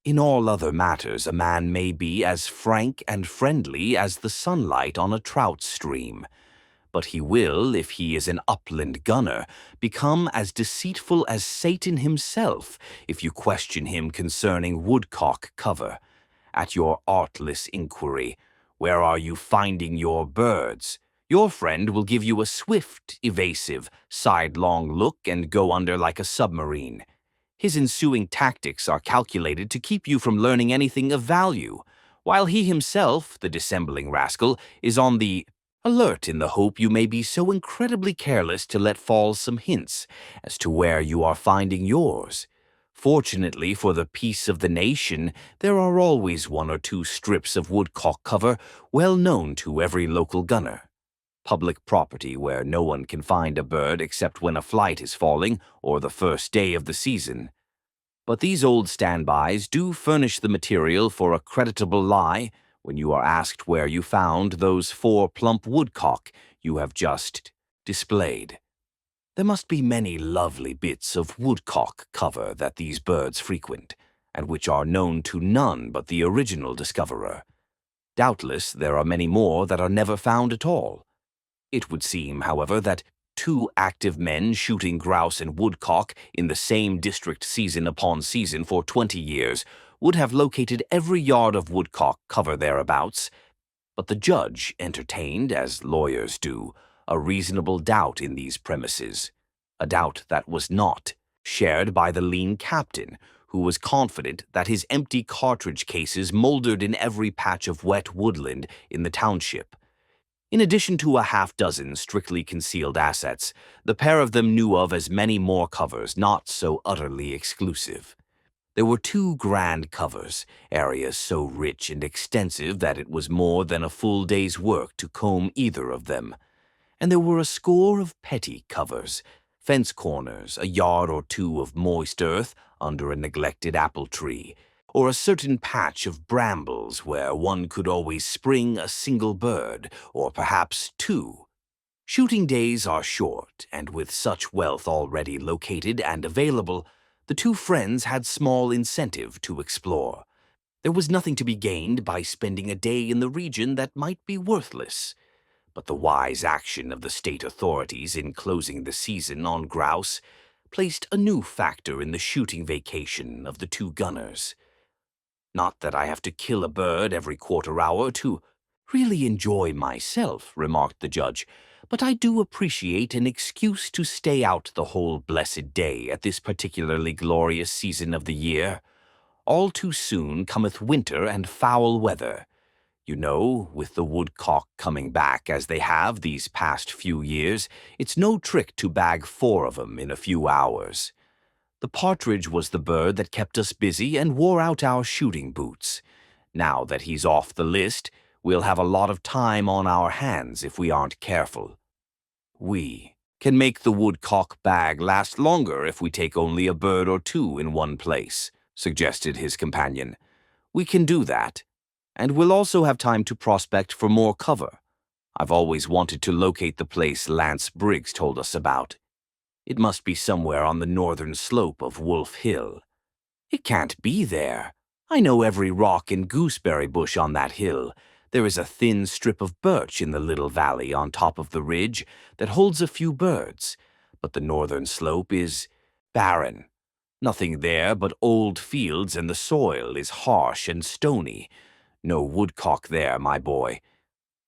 In all other matters, a man may be as frank and friendly as the sunlight on a trout stream, but he will, if he is an upland gunner, become as deceitful as Satan himself if you question him concerning woodcock cover. At your artless inquiry, "Where are you finding your birds?" your friend will give you a swift, evasive, sidelong look and go under like a submarine. His ensuing tactics are calculated to keep you from learning anything of value, while he himself, the dissembling rascal, is on the alert in the hope you may be so incredibly careless to let fall some hints as to where you are finding yours. Fortunately for the peace of the nation, there are always one or two strips of woodcock cover well known to every local gunner. Public property where no one can find a bird except when a flight is falling or the first day of the season. But these old standbys do furnish the material for a creditable lie when you are asked where you found those 4 plump woodcock you have just displayed. There must be many lovely bits of woodcock cover that these birds frequent, and which are known to none but the original discoverer. Doubtless there are many more that are never found at all. It would seem, however, that 2 active men shooting grouse and woodcock in the same district season upon season for 20 years would have located every yard of woodcock cover thereabouts, but the judge entertained, as lawyers do, a reasonable doubt in these premises, a doubt that was not shared by the lean captain, who was confident that his empty cartridge cases mouldered in every patch of wet woodland in the township. In addition to a half-dozen strictly concealed assets, the pair of them knew of as many more covers not so utterly exclusive. There were 2 grand covers, areas so rich and extensive that it was more than a full day's work to comb either of them. And there were a score of petty covers, fence corners, a yard or 2 of moist earth under a neglected apple tree, or a certain patch of brambles where one could always spring a single bird, or perhaps 2. Shooting days are short, and with such wealth already located and available, the 2 friends had small incentive to explore. There was nothing to be gained by spending a day in the region that might be worthless. But the wise action of the state authorities in closing the season on grouse placed a new factor in the shooting vacation of the 2 gunners. "Not that I have to kill a bird every quarter hour to really enjoy myself," remarked the judge, "but I do appreciate an excuse to stay out the whole blessed day at this particularly glorious season of the year. All too soon cometh winter and foul weather. You know, with the woodcock coming back as they have these past few years, it's no trick to bag 4 of 'em in a few hours. The partridge was the bird that kept us busy and wore out our shooting boots. Now that he's off the list, we'll have a lot of time on our hands if we aren't careful. We can make the woodcock bag last longer if we take only a bird or 2 in one place," suggested his companion. "We can do that, and we'll also have time to prospect for more cover. I've always wanted to locate the place Lance Briggs told us about. It must be somewhere on the northern slope of Wolf Hill." "It can't be there. I know every rock and gooseberry bush on that hill. There is a thin strip of birch in the little valley on top of the ridge that holds a few birds, but the northern slope is barren. Nothing there but old fields, and the soil is harsh and stony. No woodcock there, my boy."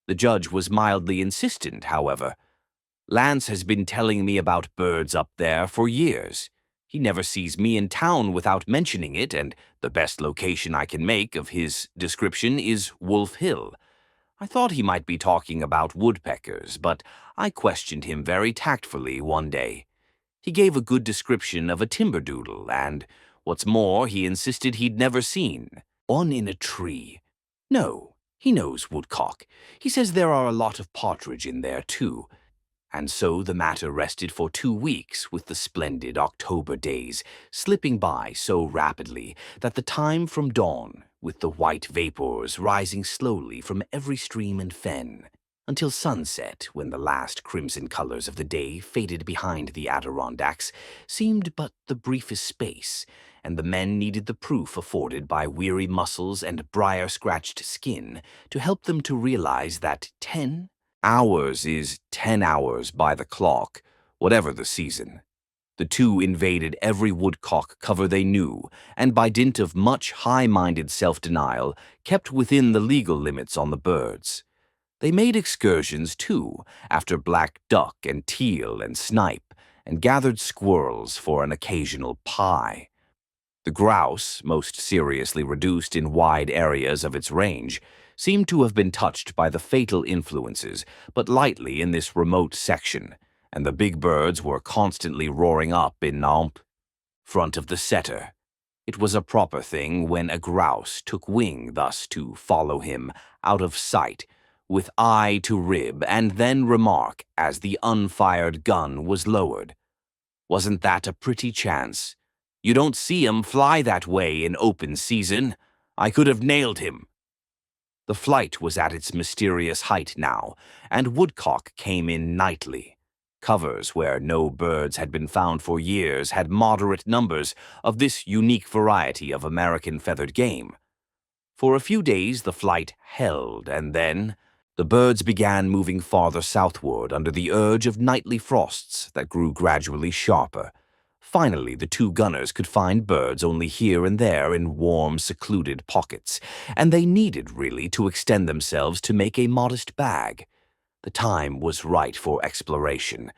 The judge was mildly insistent, however. "Lance has been telling me about birds up there for years. He never sees me in town without mentioning it, and the best location I can make of his description is Wolf Hill. I thought he might be talking about woodpeckers, but I questioned him very tactfully one day. He gave a good description of a timberdoodle, and, what's more, he insisted he'd never seen one in a tree. No, he knows woodcock. He says there are a lot of partridge in there, too. And so the matter rested for 2 weeks, with the splendid October days slipping by so rapidly that the time from dawn, with the white vapors rising slowly from every stream and fen, until sunset, when the last crimson colors of the day faded behind the Adirondacks, seemed but the briefest space, and the men needed the proof afforded by weary muscles and briar-scratched skin to help them to realize that 10 hours is 10 hours by the clock, whatever the season. The two invaded every woodcock cover they knew, and by dint of much high-minded self-denial, kept within the legal limits on the birds. They made excursions, too, after black duck and teal and snipe, and gathered squirrels for an occasional pie. The grouse, most seriously reduced in wide areas of its range, seemed to have been touched by the fatal influences, but lightly in this remote section, and the big birds were constantly roaring up in front of the setter. It was a proper thing when a grouse took wing thus to follow him out of sight, with eye to rib, and then remark as the unfired gun was lowered, "Wasn't that a pretty chance? You don't see 'em fly that way in open season. I could have nailed him." The flight was at its mysterious height now, and woodcock came in nightly. Covers where no birds had been found for years had moderate numbers of this unique variety of American feathered game. For a few days the flight held, and then the birds began moving farther southward under the urge of nightly frosts that grew gradually sharper. Finally, the two gunners could find birds only here and there in warm, secluded pockets, and they needed really to extend themselves to make a modest bag. The time was right for exploration.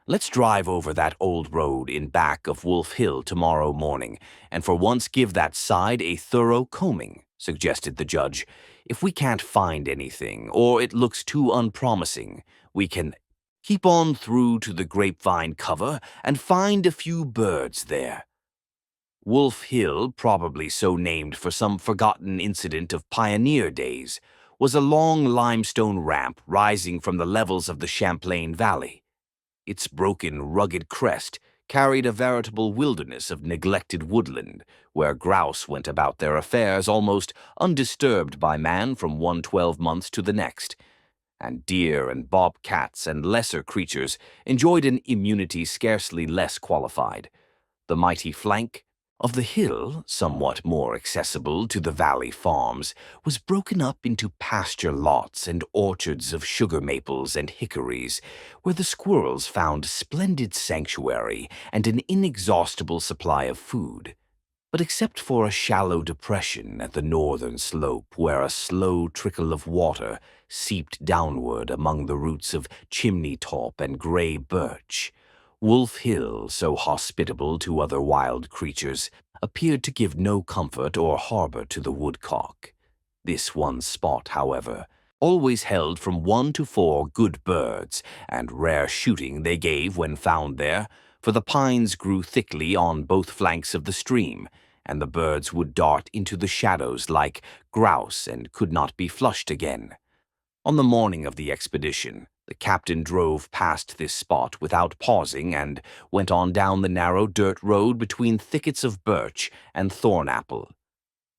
"Let's drive over that old road in back of Wolf Hill tomorrow morning, and for once give that side a thorough combing," suggested the judge. "If we can't find anything, or it looks too unpromising, we can keep on through to the grapevine cover and find a few birds there." Wolf Hill, probably so named for some forgotten incident of pioneer days, was a long limestone ramp rising from the levels of the Champlain Valley. Its broken, rugged crest carried a veritable wilderness of neglected woodland, where grouse went about their affairs almost undisturbed by man from one 12 months to the next, and deer and bobcats and lesser creatures enjoyed an immunity scarcely less qualified. The mighty flank of the hill, somewhat more accessible to the valley farms, was broken up into pasture lots and orchards of sugar maples and hickories, where the squirrels found splendid sanctuary and an inexhaustible supply of food. But except for a shallow depression at the northern slope where a slow trickle of water seeped downward among the roots of chimney-top and gray birch, Wolf Hill, so hospitable to other wild creatures, appeared to give no comfort or harbor to the woodcock. This one spot, however, always held from 1 to 4 good birds, and rare shooting they gave when found there, for the pines grew thickly on both flanks of the stream, and the birds would dart into the shadows like grouse and could not be flushed again. On the morning of the expedition, the captain drove past this spot without pausing and went on down the narrow dirt road between thickets of birch and thorn-apple.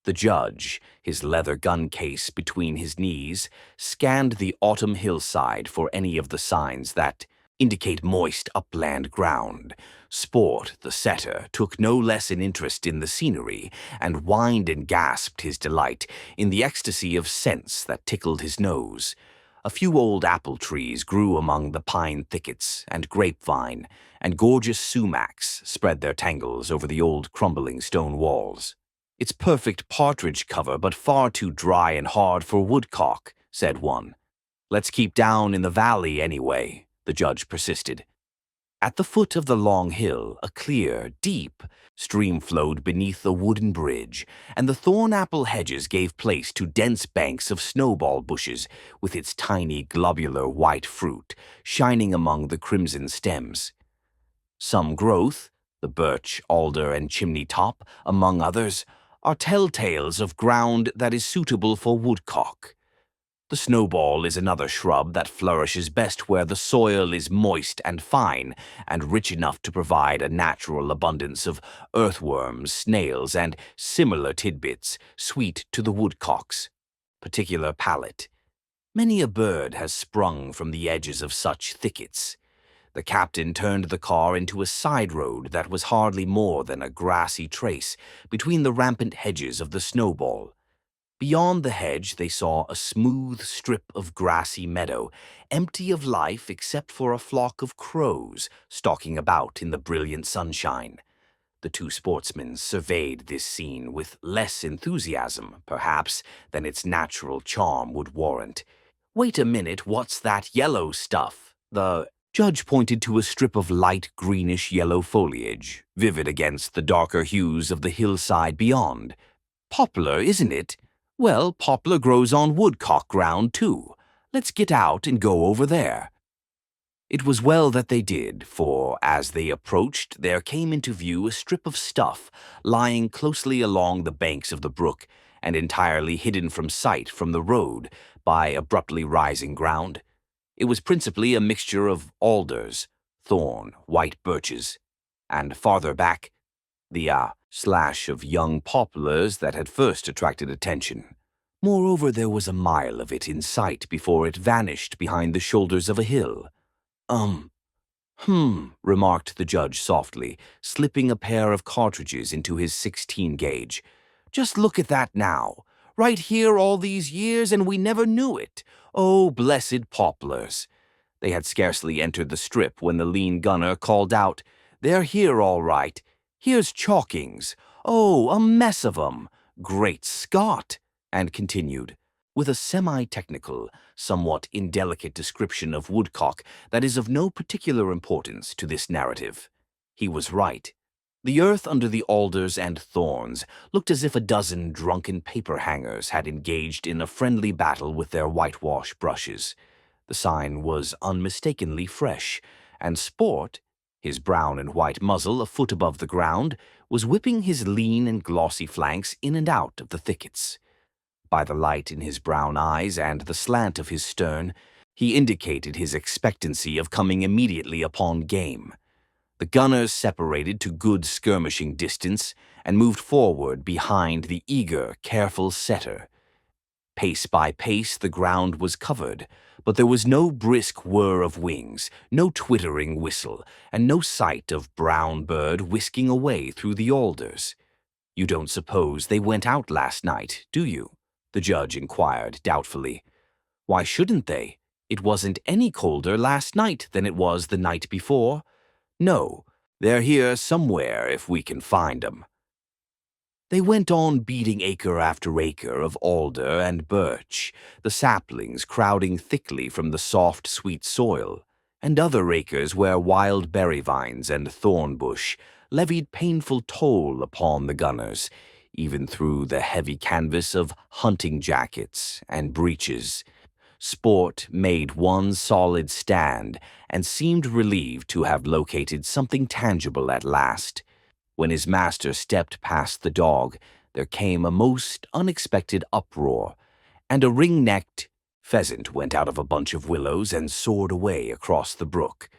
The judge, his leather gun case between his knees, scanned the autumn hillside for any of the signs that indicate moist upland ground. Sport, the setter, took no less an interest in the scenery, and whined and gasped his delight in the ecstasy of scents that tickled his nose. A few old apple trees grew among the pine thickets and grapevine, and gorgeous sumacs spread their tangles over the old crumbling stone walls. "It's perfect partridge cover, but far too dry and hard for woodcock," said one. "Let's keep down in the valley anyway," the judge persisted. At the foot of the long hill, a clear, deep stream flowed beneath a wooden bridge, and the thorn-apple hedges gave place to dense banks of snowball bushes with its tiny globular white fruit shining among the crimson stems. Some growth, the birch, alder, and chimney-top, among others, are telltales of ground that is suitable for woodcock. The snowball is another shrub that flourishes best where the soil is moist and fine and rich enough to provide a natural abundance of earthworms, snails, and similar tidbits sweet to the woodcock's particular palate. Many a bird has sprung from the edges of such thickets. The captain turned the car into a side road that was hardly more than a grassy trace between the rampant hedges of the snowball. Beyond the hedge, they saw a smooth strip of grassy meadow, empty of life except for a flock of crows stalking about in the brilliant sunshine. The two sportsmen surveyed this scene with less enthusiasm, perhaps, than its natural charm would warrant. "Wait a minute, what's that yellow stuff?" The judge pointed to a strip of light greenish-yellow foliage, vivid against the darker hues of the hillside beyond. "Poplar, isn't it? Well, poplar grows on woodcock ground, too. Let's get out and go over there." It was well that they did, for as they approached, there came into view a strip of stuff lying closely along the banks of the brook and entirely hidden from sight from the road by abruptly rising ground. It was principally a mixture of alders, thorn, white birches, and farther back, the slash of young poplars that had first attracted attention. Moreover, there was a mile of it in sight before it vanished behind the shoulders of a hill. Remarked the judge softly, slipping a pair of cartridges into his 16-gauge. "Just look at that now. Right here all these years, and we never knew it. Oh, blessed poplars." They had scarcely entered the strip when the lean gunner called out, "They're here all right. Here's chalkings. Oh, a mess of 'em. Great Scott!" and continued, with a semi-technical, somewhat indelicate description of woodcock that is of no particular importance to this narrative. He was right. The earth under the alders and thorns looked as if a dozen drunken paper-hangers had engaged in a friendly battle with their whitewash brushes. The sign was unmistakably fresh, and Sport, his brown and white muzzle a foot above the ground, was whipping his lean and glossy flanks in and out of the thickets. By the light in his brown eyes and the slant of his stern, he indicated his expectancy of coming immediately upon game. The gunners separated to good skirmishing distance and moved forward behind the eager, careful setter. Pace by pace the ground was covered, but there was no brisk whir of wings, no twittering whistle, and no sight of brown bird whisking away through the alders. "You don't suppose they went out last night, do you?" the judge inquired doubtfully. "Why shouldn't they? It wasn't any colder last night than it was the night before. No, they're here somewhere if we can find 'em." They went on beating acre after acre of alder and birch, the saplings crowding thickly from the soft, sweet soil, and other acres where wild berry vines and thorn bush levied painful toll upon the gunners, even through the heavy canvas of hunting jackets and breeches. Sport made one solid stand and seemed relieved to have located something tangible at last. When his master stepped past the dog, there came a most unexpected uproar, and a ring-necked pheasant went out of a bunch of willows and soared away across the brook.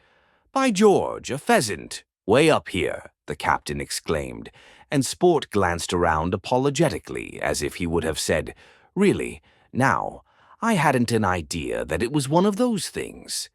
"By George, a pheasant! Way up here!" the captain exclaimed, and Sport glanced around apologetically as if he would have said, "Really, now, I hadn't an idea that it was one of those things."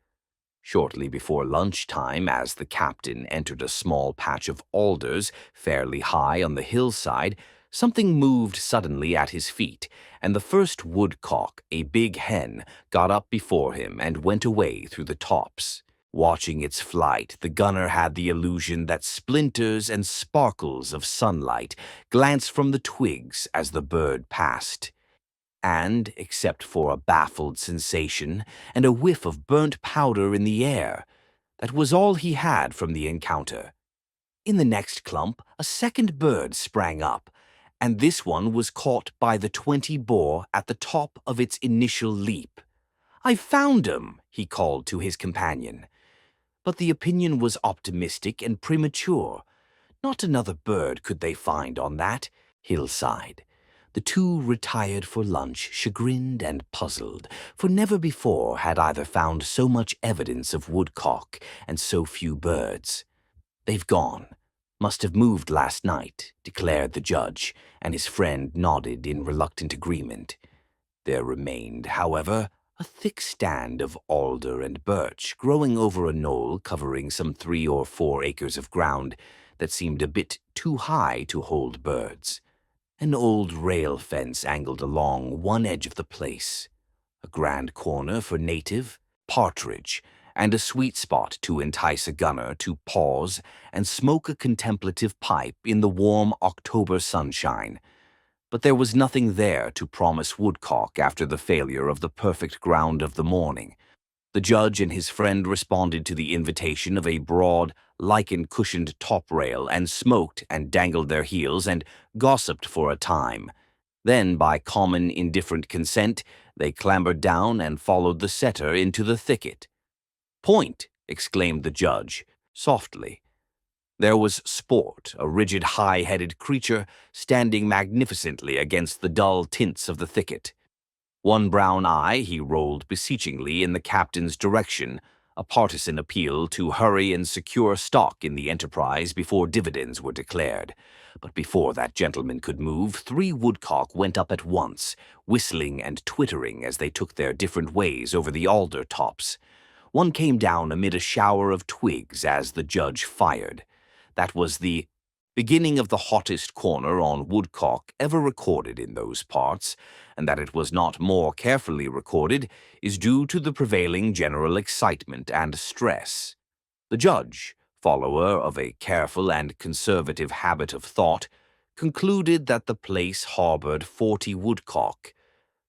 Shortly before lunchtime, as the captain entered a small patch of alders fairly high on the hillside, something moved suddenly at his feet, and the first woodcock, a big hen, got up before him and went away through the tops. Watching its flight, the gunner had the illusion that splinters and sparkles of sunlight glanced from the twigs as the bird passed. And, except for a baffled sensation and a whiff of burnt powder in the air, that was all he had from the encounter. In the next clump, a second bird sprang up, and this one was caught by the 20 bore at the top of its initial leap. "I found 'em," he called to his companion. But the opinion was optimistic and premature. Not another bird could they find on that hillside. The two retired for lunch, chagrined and puzzled, for never before had either found so much evidence of woodcock and so few birds. "They've gone. Must have moved last night," declared the judge, and his friend nodded in reluctant agreement. There remained, however, A thick stand of alder and birch growing over a knoll covering some 3 or 4 acres of ground that seemed a bit too high to hold birds. An old rail fence angled along one edge of the place. A grand corner for native, partridge, and a sweet spot to entice a gunner to pause and smoke a contemplative pipe in the warm October sunshine. But there was nothing there to promise woodcock after the failure of the perfect ground of the morning. The judge and his friend responded to the invitation of a broad, lichen-cushioned top rail and smoked and dangled their heels and gossiped for a time. Then, by common indifferent consent, they clambered down and followed the setter into the thicket. "Point!" exclaimed the judge, softly. There was Sport, a rigid, high-headed creature, standing magnificently against the dull tints of the thicket. One brown eye he rolled beseechingly in the captain's direction, a partisan appeal to hurry and secure stock in the enterprise before dividends were declared. But before that gentleman could move, 3 woodcock went up at once, whistling and twittering as they took their different ways over the alder tops. One came down amid a shower of twigs as the judge fired. That was the beginning of the hottest corner on woodcock ever recorded in those parts, and that it was not more carefully recorded is due to the prevailing general excitement and stress. The judge, follower of a careful and conservative habit of thought, concluded that the place harbored 40 woodcock.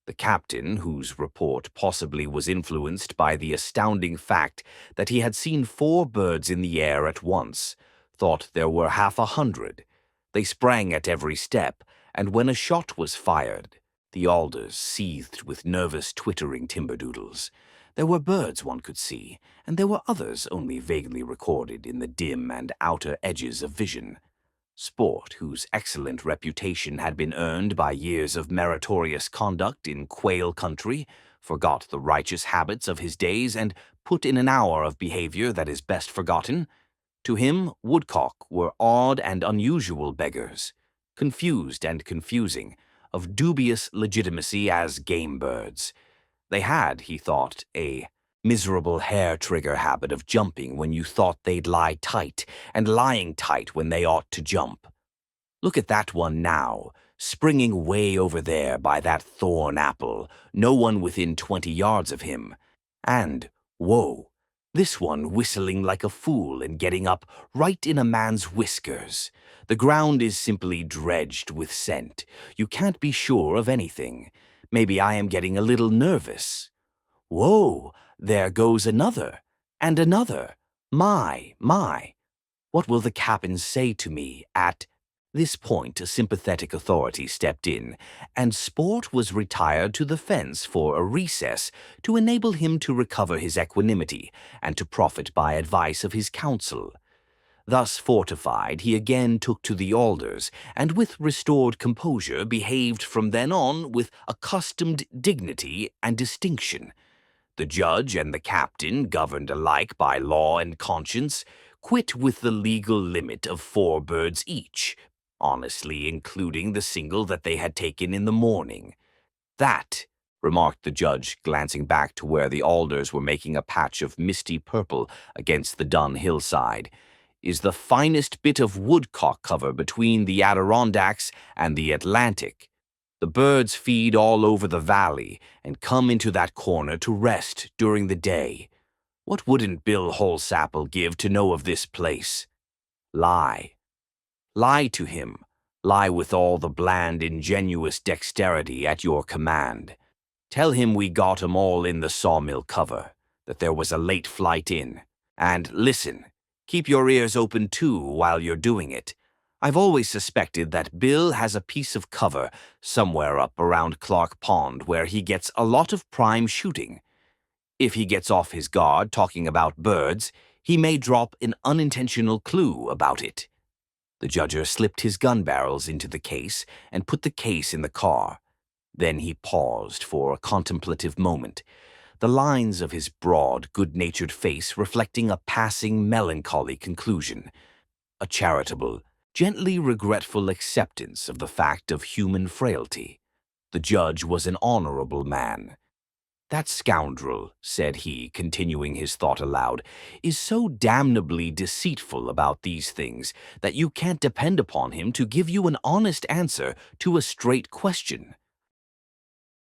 The captain, whose report possibly was influenced by the astounding fact that he had seen 4 birds in the air at once, thought there were 100. They sprang at every step, and when a shot was fired, the alders seethed with nervous twittering timberdoodles. There were birds one could see, and there were others only vaguely recorded in the dim and outer edges of vision. Sport, whose excellent reputation had been earned by years of meritorious conduct in quail country, forgot the righteous habits of his days and put in an hour of behavior that is best forgotten. To him, woodcock were odd and unusual beggars, confused and confusing, of dubious legitimacy as game birds. They had, he thought, a miserable hair-trigger habit of jumping when you thought they'd lie tight, and lying tight when they ought to jump. Look at that one now, springing way over there by that thorn apple, no one within 20 yards of him. And, whoa, this one whistling like a fool and getting up right in a man's whiskers. The ground is simply dredged with scent. You can't be sure of anything. Maybe I am getting a little nervous. Whoa, there goes another, and another. My. What will the captain say to me at this point? A sympathetic authority stepped in, and Sport was retired to the fence for a recess to enable him to recover his equanimity and to profit by advice of his counsel. Thus fortified, he again took to the alders, and with restored composure behaved from then on with accustomed dignity and distinction. The judge and the captain, governed alike by law and conscience, quit with the legal limit of 4 birds each, honestly including the single that they had taken in the morning. "That," remarked the judge, glancing back to where the alders were making a patch of misty purple against the dun hillside, "is the finest bit of woodcock cover between the Adirondacks and the Atlantic. The birds feed all over the valley and come into that corner to rest during the day. What wouldn't Bill Holsapple give to know of this place? Lie. Lie to him. Lie with all the bland, ingenuous dexterity at your command. Tell him we got 'em all in the sawmill cover, that there was a late flight in. And listen, keep your ears open too while you're doing it. I've always suspected that Bill has a piece of cover somewhere up around Clark Pond where he gets a lot of prime shooting. If he gets off his guard talking about birds, he may drop an unintentional clue about it." The judger slipped his gun barrels into the case and put the case in the car. Then he paused for a contemplative moment, the lines of his broad, good-natured face reflecting a passing melancholy conclusion, a charitable, gently regretful acceptance of the fact of human frailty. The judge was an honorable man. That scoundrel, said he, continuing his thought aloud, is so damnably deceitful about these things that you can't depend upon him to give you an honest answer to a straight question.